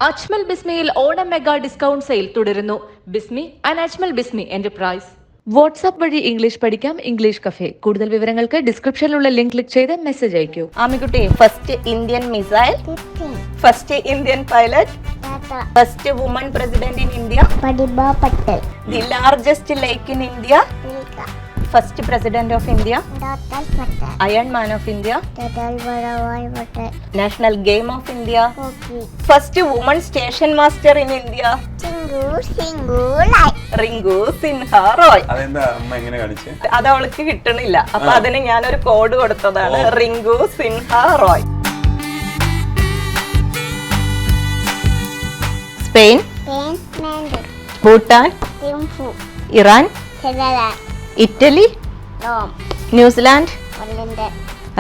അജ്മൽ ബിസ്മിയിൽ Onam mega discount sale തുടരുന്നു. Bismi and Ajmal Bismi enterprise. WhatsApp വഴി ഇംഗ്ലീഷ് പഠിക്കാം. English cafe. കൂടുതൽ വിവരങ്ങൾക്ക് ഡിസ്ക്രിപ്ഷനിലുള്ള ലിങ്ക് ക്ലിക്ക് ചെയ്ത് മെസ്സേജ് അയക്കൂ. Amikutty, first Indian missile, first Indian pilot, first woman president in India, Pratibha Patel, the largest lake in India, first president of India, doctor Patel, iron man of India, ടോട്ടൽ വടവായി Patel, national game of India, hockey, first woman station master in India, സിംഗു ലൈ, റിങ്കു സിൻഹ റോയ്. അതെന്താ അമ്മ എങ്ങനെ കാണിച്ചേ? അത് അവൾക്ക് കിട്ടണില്ല, അപ്പൊ അതിന് ഞാനൊരു കോഡ് കൊടുത്തതാണ്, റിങ്കു സിൻഹ റോയ്. സ്പെയിൻ, മാൻഡ്, Bhutan, Thimphu, Iran, Senegal, Italy, Rome, New Zealand, London,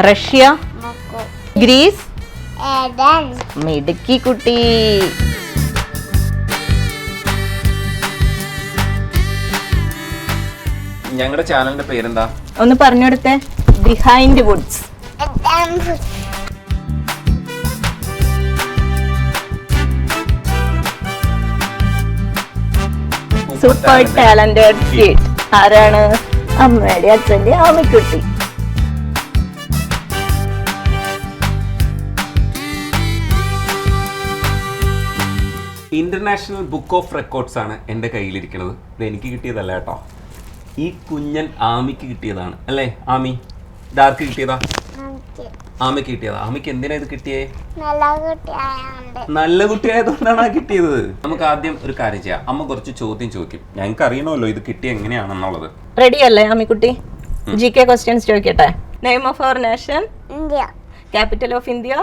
Russia, മൊക്കോ, ഗ്രീസ്. ഏഡൻ. മിടുക്കി കുട്ടി. ഞങ്ങളുടെ ചാനലിന്റെ പേരെന്താ? ഒന്ന് പറഞ്ഞെടുത്തേ. Behindwoods. Super talented kid. ആരാണ്? അമ്മയുടെ അച്ഛന്റെ Amikutty. International book of records ആണ് എൻ്റെ കയ്യിലിരിക്കുന്നത്. ഇത് എനിക്ക് കിട്ടിയതല്ല കേട്ടോ, ഈ കുഞ്ഞൻ ആമിക്ക് കിട്ടിയതാണ് അല്ലേ? ആമി, ഇതാർക്ക് കിട്ടിയതാ? ആമിക്ക് കിട്ടിയതാ. ആമിക്ക് എന്തിനാ ഇത് കിട്ടിയേ? നല്ല കുട്ടിയായതുകൊണ്ടാണ് ആ കിട്ടിയത്. നമുക്ക് ആദ്യം ഒരു കാര്യം ചെയ്യാം. അമ്മ കുറച്ച് ചോദ്യം ചോദിക്കും, ഞങ്ങൾക്ക് അറിയണമല്ലോ ഇത് കിട്ടിയ എങ്ങനെയാണെന്നുള്ളത്. റെഡി അല്ലേ ആമിക്കുട്ടി? GK ക്വസ്റ്റ്യൻസ് ചോദിക്കട്ടെ. Name of our nation? India. Capital of India?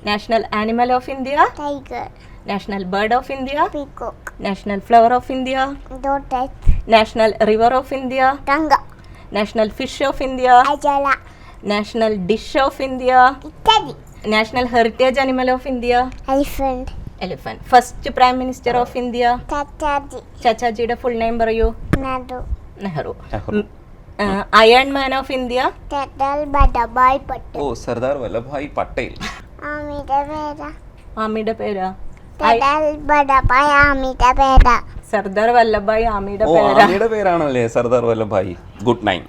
National animal of India? Tiger. National bird of India? Peacock. National flower of India? Lotus. National river of India? Ganga. National fish of India? അജല. National dish of India? Italy. National heritage animal of India? Elephant. Elephant. First prime minister of India? Chachaji. ചാച്ചാജിയുടെ full name പറയൂ. Nehru. Iron man of India? ടോട്ടൽ വടവായി പട്ടേൽ. ഓ, സർദാർ വല്ലഭായ് പട്ടേൽ. ആമിയുടെ പേരാ? ആമിയുടെ പേരാ? Total വടവായി ആമിയുടെ പേരാ? സർദാർ വല്ലഭായ് ആമിയുടെ ഓ, പേരാ. ആമിയുടെ പേരാണല്ലേ Sardar Vallabhbhai. Good name.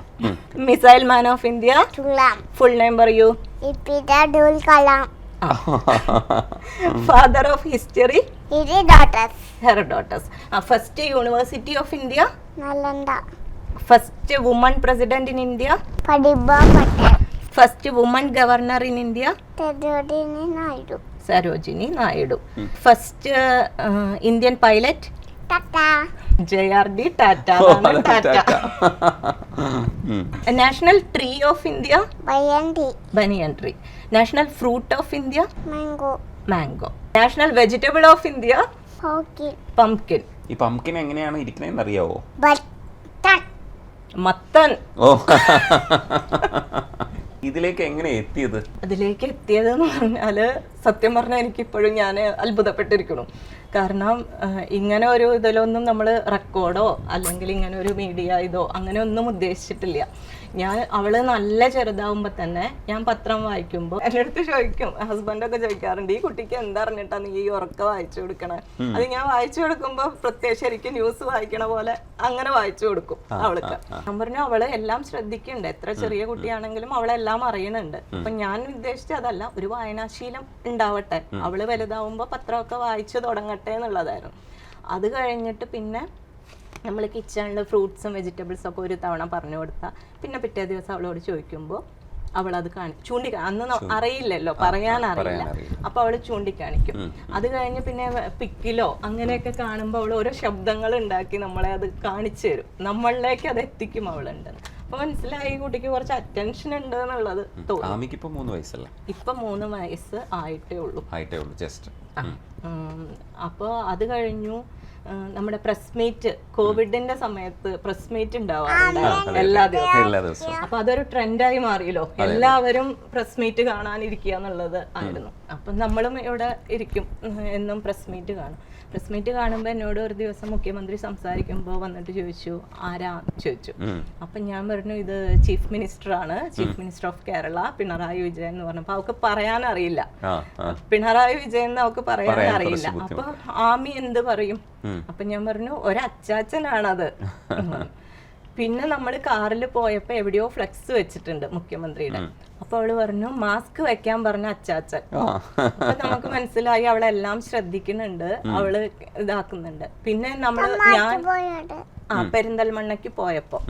Missile man of India? തുലാം. ഫുൾ നെയിം പറയൂ. Abdul Kalam. Father of history? Herodotus. Herodotus. First university of India? Nalanda. First woman president in India? Pratibha Patel. First woman governor in India? Sarojini Naidu. Sarojini Naidu. First Indian pilot? Tata. JRD Tata. National tree of India? ബയൻഡി. Banyan tree. National fruit of India? Mango. Mango. National vegetable of India? Hockey. Pumpkin. ഈ pumpkin എങ്ങനെയാണ് ഇരിക്കണേന്ന് അറിയാവോ? Button. മത്തൻ. ഓ, ഇതിലേക്ക് എങ്ങനെ എത്തിയത്? അതിലേക്ക് എത്തിയതെന്ന് പറഞ്ഞാല് സത്യം പറഞ്ഞാൽ എനിക്കിപ്പോഴും ഞാൻ അത്ഭുതപ്പെട്ടിരിക്കുന്നു. കാരണം ഇങ്ങനെ ഒരു ഇതിലൊന്നും നമ്മൾ റെക്കോർഡോ അല്ലെങ്കിൽ ഇങ്ങനെ ഒരു മീഡിയ ഇതോ അങ്ങനെ ഒന്നും ഉദ്ദേശിച്ചിട്ടില്ല. അവള് നല്ല ചെറുതാവുമ്പോൾ തന്നെ ഞാൻ പത്രം വായിക്കുമ്പോൾ എൻ്റെ അടുത്ത് ചോദിക്കും, ഹസ്ബൻഡൊക്കെ ചോദിക്കാറുണ്ട്, ഈ കുട്ടിക്ക് എന്തറിഞ്ഞിട്ടാ നീ ഈ ഉറക്ക വായിച്ചു കൊടുക്കണേ? അത് ഞാൻ വായിച്ചു കൊടുക്കുമ്പോൾ പ്രത്യേകിച്ച് എനിക്ക് ന്യൂസ് വായിക്കണ പോലെ അങ്ങനെ വായിച്ചു കൊടുക്കും അവൾക്ക്. ഞാൻ പറഞ്ഞു, അവള് എല്ലാം ശ്രദ്ധിക്കുന്നുണ്ട്, എത്ര ചെറിയ കുട്ടിയാണെങ്കിലും അവളെല്ലാം അറിയണുണ്ട്. അപ്പൊ ഞാൻ ഉദ്ദേശിച്ചത് അതല്ല, ഒരു വായനാശീലം ഉണ്ടാവട്ടെ, അവള് വലുതാവുമ്പോൾ പത്രമൊക്കെ വായിച്ചു തുടങ്ങട്ടെ എന്നുള്ളതായിരുന്നു. അത് കഴിഞ്ഞിട്ട് പിന്നെ നമ്മൾ കിച്ചണിൽ ഫ്രൂട്ട്സും വെജിറ്റബിൾസും ഒക്കെ ഒരു തവണ പറഞ്ഞു കൊടുത്താൽ പിന്നെ പിറ്റേ ദിവസം അവളോട് ചോദിക്കുമ്പോൾ അവളത് അന്ന് അറിയില്ലല്ലോ, പറയാനറിയില്ല. അപ്പൊ അവള് ചൂണ്ടിക്കാണിക്കും. അത് കഴിഞ്ഞ് പിന്നെ പിക്കിലോ അങ്ങനെയൊക്കെ കാണുമ്പോൾ അവൾ ഓരോ ശബ്ദങ്ങൾ ഉണ്ടാക്കി നമ്മളെ അത് കാണിച്ചു തരും, നമ്മളിലേക്ക് അത് എത്തിക്കും അവളുണ്ട്. അപ്പൊ മനസ്സിലായി ഈ കുട്ടിക്ക് കുറച്ച് അറ്റൻഷൻ ഉണ്ട് എന്നുള്ളത് തോന്നി. ഇപ്പൊ 3 വയസ്സല്ല? ഇപ്പൊ 3 വയസ്സ് ആയിട്ടേ ഉള്ളൂ. ജസ്റ്റ്. അപ്പോൾ അത് കഴിഞ്ഞു നമ്മുടെ പ്രസ് മീറ്റ്, കോവിഡിന്റെ സമയത്ത് പ്രസ് മീറ്റ് ഉണ്ടാവാറുണ്ട് എല്ലാ ദിവസവും. അപ്പൊ അതൊരു ട്രെൻഡായി മാറിയല്ലോ, എല്ലാവരും പ്രസ് മീറ്റ് കാണാനിരിക്കുക എന്നുള്ളത് ആയിരുന്നു. അപ്പൊ നമ്മളും ഇവിടെ ഇരിക്കും, എന്നും പ്രസ് മീറ്റ് കാണും. പ്രസ് മീറ്റ് കാണുമ്പോൾ എന്നോട് ഒരു ദിവസം മുഖ്യമന്ത്രി സംസാരിക്കുമ്പോൾ വന്നിട്ട് ചോദിച്ചു, ആരാ ചോദിച്ചു. അപ്പൊ ഞാൻ പറഞ്ഞു, ഇത് ചീഫ് മിനിസ്റ്റർ ആണ്, chief minister of Kerala Pinarayi Vijayan എന്ന് പറഞ്ഞപ്പോൾ അവൾക്ക് പറയാനറിയില്ല. പിണറായി വിജയൻ അവൾക്ക് പറയാൻ പറയാൻ അറിയില്ല. കുറച്ച് അപ്പൊ ആമി എന്ത് പറയും? അപ്പൊ ഞാൻ പറഞ്ഞു ഒരച്ചാച്ചനാണത്. പിന്നെ നമ്മൾ കാറിൽ പോയപ്പോ എവിടെയോ ഫ്ലെക്സ് വെച്ചിട്ടുണ്ട് മുഖ്യമന്ത്രിയുടെ. അപ്പൊ അവള് പറഞ്ഞു മാസ്ക് വെക്കാൻ പറഞ്ഞ അച്ചാച്ചൻ. അപ്പൊ നമുക്ക് മനസ്സിലായി അവളെല്ലാം ശ്രദ്ധിക്കുന്നുണ്ട്, അവള് ഇതാക്കുന്നുണ്ട്. പിന്നെ ഞാൻ പെരിന്തൽമണ്ണയ്ക്ക് പോയപ്പോ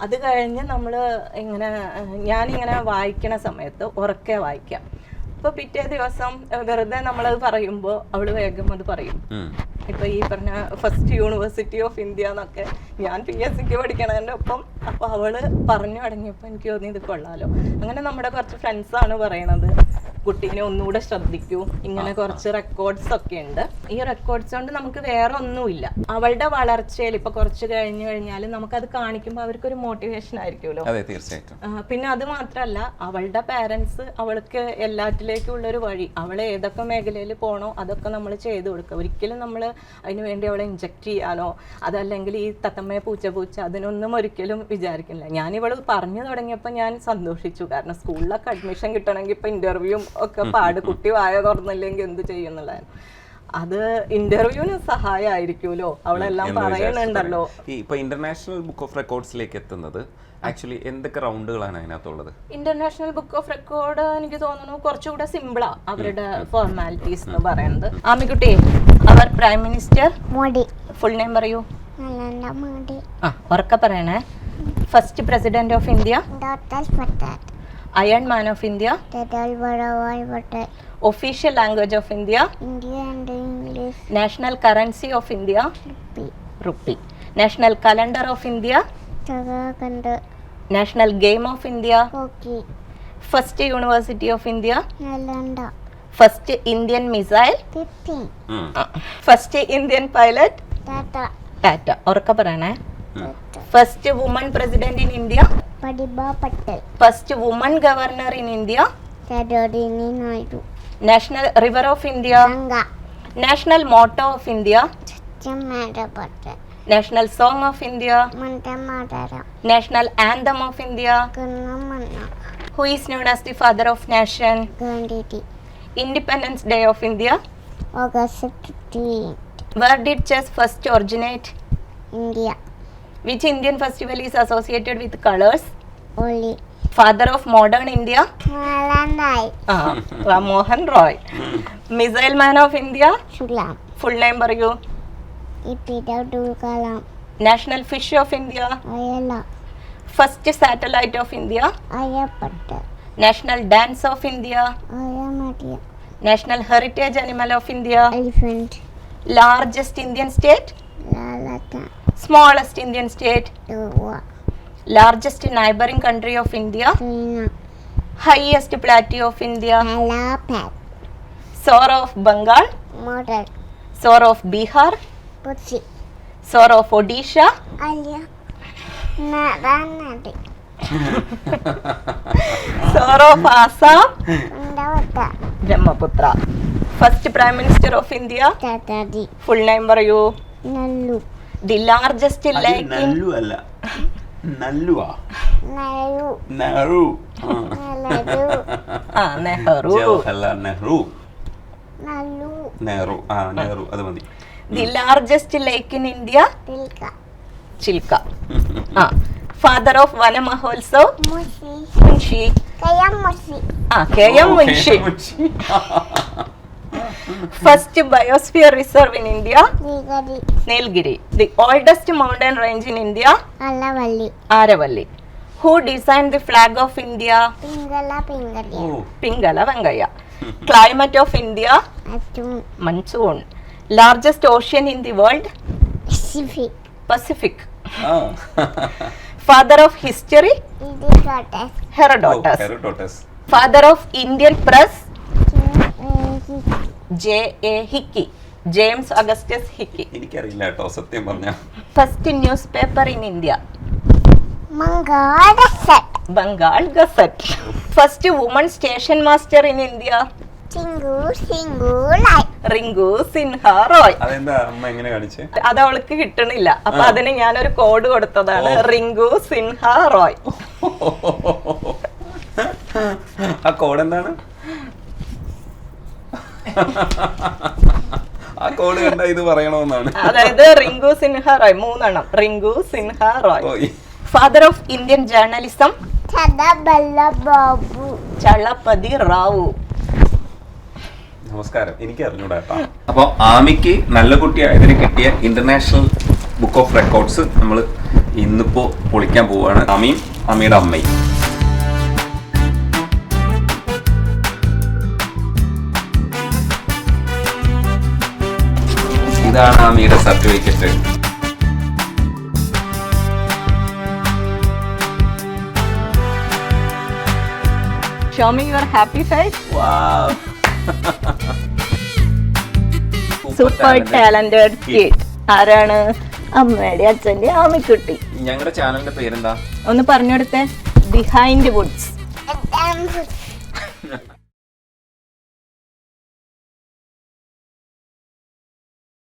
അത് കഴിഞ്ഞ് നമ്മള് ഞാനിങ്ങനെ വായിക്കണ സമയത്ത് ഉറക്കെ വായിക്കാം. അപ്പൊ പിറ്റേ ദിവസം വെറുതെ നമ്മളത് പറയുമ്പോ അവള് വേഗം അത് പറയും. ഇപ്പൊ ഈ പറഞ്ഞ ഫസ്റ്റ് യൂണിവേഴ്സിറ്റി ഓഫ് ഇന്ത്യ എന്നൊക്കെ ഞാൻ PSC പഠിക്കണതിന്റെ ഒപ്പം അപ്പൊ അവള് പറഞ്ഞു തുടങ്ങിയപ്പോ എനിക്ക് തോന്നി ഇത് കൊള്ളാലോ. അങ്ങനെ നമ്മുടെ കുറച്ച് ഫ്രണ്ട്സ് ആണ് പറയണത് കുട്ടീനെ ഒന്നുകൂടെ ശ്രദ്ധിക്കൂ, ഇങ്ങനെ കുറച്ച് റെക്കോർഡ്സ് ഒക്കെ ഉണ്ട്. ഈ റെക്കോർഡ്സ് കൊണ്ട് നമുക്ക് വേറെ ഒന്നുമില്ല, അവളുടെ വളർച്ചയിൽ ഇപ്പൊ കുറച്ച് കഴിഞ്ഞാൽ നമുക്കത് കാണിക്കുമ്പോൾ അവർക്കൊരു മോട്ടിവേഷൻ ആയിരിക്കുമല്ലോ. പിന്നെ അത് മാത്രല്ല അവളുടെ പാരന്റ്സ് അവൾക്ക് എല്ലാറ്റിലേക്കും ഉള്ളൊരു വഴി, അവളെ ഏതൊക്കെ മേഖലയിൽ പോകണോ അതൊക്കെ നമ്മൾ ചെയ്തു കൊടുക്കുക. ഒരിക്കലും നമ്മൾ അതിന് വേണ്ടി അവളെ ഇൻജക്ട് ചെയ്യാനോ അതല്ലെങ്കിൽ ഈ തത്തമ്മയെ പൂച്ച അതിനൊന്നും ഒരിക്കലും വിചാരിക്കില്ല. ഞാൻ ഇവള് പറഞ്ഞു തുടങ്ങിയപ്പോൾ ഞാൻ സന്തോഷിച്ചു. കാരണം സ്കൂളിലൊക്കെ അഡ്മിഷൻ കിട്ടണമെങ്കിൽ ഇപ്പൊ ഇന്റർവ്യൂ ഒക്കെ പാട്, കുട്ടി വായ തുറന്നില്ലെങ്കിൽ എന്ത് ചെയ്യുന്നുള്ളതാണ്. അത് ഇന്റർവ്യൂവിന് സഹായമായിരിക്കുമല്ലോ, അവളെല്ലാം പറയുന്നുണ്ടല്ലോ. ഇപ്പൊ ഇന്റർനാഷണൽ ബുക്ക് ഓഫ് റെക്കോർഡ്സിലേക്ക് എത്തുന്നത് ആക്ച്വലി എന്തൊക്കെ റൗണ്ടുകളാണ് അതിനകത്തുള്ളത്? ഇന്റർനാഷണൽ ബുക്ക് ഓഫ് റെക്കോർഡ് എനിക്ക് തോന്നുന്നു കുറച്ചുകൂടെ സിമ്പിളാ അവരുടെ ഫോർമാലിറ്റീസ് എന്ന് പറയുന്നത്. Amikutty, our prime minister Modi. Full name പറയൂ. നരേന്ദ്ര മോഡി. ഉറക്കെ പറയണേ. First president of India. Doctor Patel. Iron man of India. Sardar Vallabhbhai Patel. Official language of India. India and English. National currency of India. Rupee. Rupee. National calendar of India. ചകാകണ്ട്. National game of India. Hockey. First university of India. Nalanda. First Indian missile. 15. First Indian pilot. Tata. ഉറക്കെ പറയണേ. First woman president in India. Pratibha Patel. First woman governor in India. Sarojini Naidu. National river of India. Ganga. National motto of India. Satyameva Patel. National song of India. Vande Mataram. National anthem of India. Gana Mana. Who is known as the father of nation. Gandhiji. Independence day of India. August 15. Where did chess first originate? India. Which Indian festival is associated with colors? ഒലി. Father of modern India? മലനായി. Mohan Roy. Missile man of India? സുലാം. Full name പറയൂ. APJ Abdul Kalam. National fish of India? അയല. First satellite of India? അയപ്പട്ട. National dance of India? അയമടിയ. National heritage animal of India? Elephant. Largest Indian state? ലാലത്ത. Smallest Indian state? ദുവ. Largest neighboring country of India? China. Highest plateau of India? അലാപാഡ്. Soar of Bengal? മോഡൽ. Soar of Bihar? പുച്ചി. Soar of Odisha? അലിയ. നരനടി. Soar of Assam? ഉണ്ടവട്ട. Brahmaputra. First Prime Minister of India? Chachaji. Full name പറയൂ. നല്ലു. The largest lake in നല്ലു. Nehru. നല്ലു. Jawaharlal Nehru. നല്ലു. Nehru അത് മതി. The largest lake in India? തിൽക്ക. Chilka. Father of Vana Mahotsav? Musi. Munshi. കയ്യം Musi. K.M. Munshi. First biosphere reserve in India? നീഗരി. Nilgiri. The oldest mountain range in India? അലവല്ലി. Aravalli. Who designed the flag of India? Pingala പിങ്കലിയ. Pingala Vengaya. Climate of India? അറ്റും. Monsoon. Largest ocean in the world? Pacific. Pacific. Father of history? ഇതികോട്ടസ്. Herodotus. Father of Indian press? J.A. Hickey. James Augustus Hickey. എനിക്കറിയില്ല കേട്ടോ സത്യം പറഞ്ഞ. First newspaper in India? Bengal gazette. Bengal Gazette. First woman station master in India? സിംഗുളായി. Ringu Sinha Roy. അതെന്താ അമ്മ എങ്ങനെ കാണിച്ചേ? അത് അവൾക്ക് കിട്ടണില്ല, അപ്പൊ അതിന് ഞാനൊരു കോഡ് കൊടുത്തതാണ്. റിങ്കു സിൻഹ റോയ്. ആ കോഡ് എന്താണ്? ആ കോഡ് കണ്ട ഇത് പറയണമെന്നാണ്. അതായത് റിങ്കു സിൻഹ റോയ്, 3 എണ്ണം. റിങ്കു സിൻഹ റോയ്, ഓയ്. Father of Indian journalism Babu Chalapathi Rao. നമസ്കാരം. എനിക്ക് അറിഞ്ഞൂടാ കേട്ടോ. അപ്പോൾ ആമിക്ക് നല്ല കുട്ടിയായതിന് കിട്ടിയ ഇന്റർനാഷണൽ ബുക്ക് ഓഫ് റെക്കോർഡ്സ് നമ്മൾ ഇന്നിപ്പോ പൊളിക്കാൻ പോവുകയാണ്. ആമിയും അമ്മയുടെ അമ്മയും. ഇതാണ് ആമിയുടെ certificate. Show me your happy face. Super talented kid. ആരാണ്? അമ്മയുടെ അച്ഛന്റെ ആമിക്കുട്ടി. ഞങ്ങളുടെ ചാനലിന്റെ പേരെന്താ? ഒന്ന് പറഞ്ഞെടുത്തേ. Behind Woods. Adam